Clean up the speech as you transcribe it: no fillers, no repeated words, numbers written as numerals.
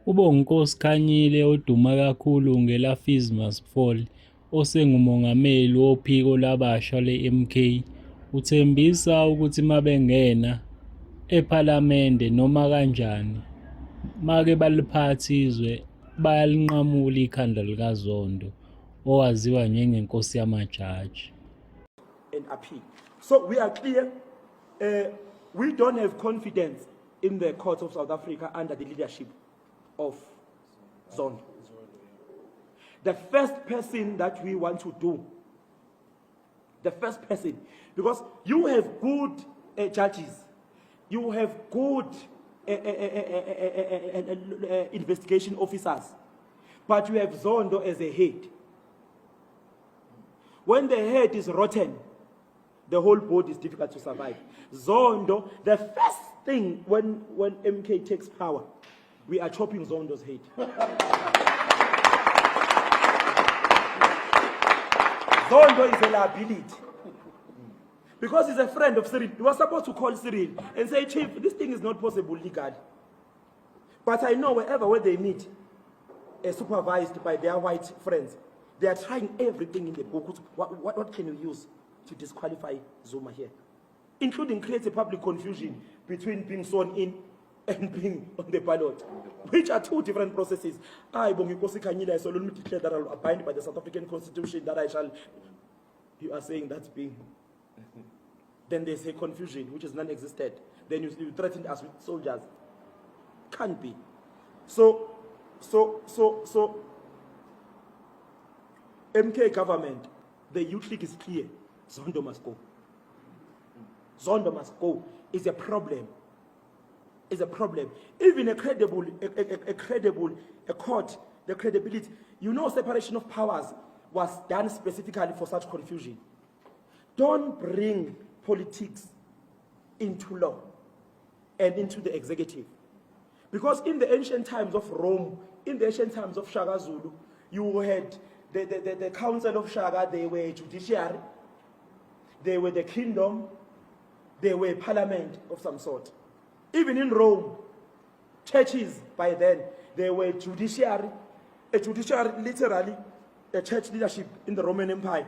uBonginkosi Khanyile oduma kakhulu ngelafizz Masipole osengumongameli wophiko labasha le-MK uthembisa ukuthi mabengena ePhalamende noma kanjani make baliphatha izwe bayalinqamula ikhanda likaZondo owaziwa njengenkosi yamajaji. And appeal. So we are clear, we don't have confidence in the courts of South Africa under the leadership of Zondo. The first person that we want to do, because you have good judges, you have good investigation officers, but you have Zondo as a head. When the head is rotten, the whole board is difficult to survive. Zondo, the first thing when MK takes power, we are chopping Zondo's head. Zondo is a liability. Because he's a friend of Cyril. He was supposed to call Cyril and say, Chief, this thing is not possible legally. But I know where they meet, supervised by their white friends, they are trying everything in the book. What can you use to disqualify Zuma here? Including create a public confusion between being sworn in and being on the ballot, which are two different processes. I, Bonginkosi Khanyile, I solemnly declare that I will abide by the South African Constitution, that I shall. You are saying that's being. Then there's a confusion, which is non-existent. Then you threaten us with soldiers. Can't be. So, MK government, the youth league is clear. Zondo must go. Zondo must go. It's a problem. It's a problem. Even a court, the credibility. You know, separation of powers was done specifically for such confusion. Don't bring politics into law and into the executive. Because in the ancient times of Rome, in the ancient times of Shaka Zulu, you had the council of Shaka, they were judiciary, they were the kingdom, they were parliament of some sort. Even in Rome, churches by then, they were judiciary, literally a church leadership in the Roman Empire.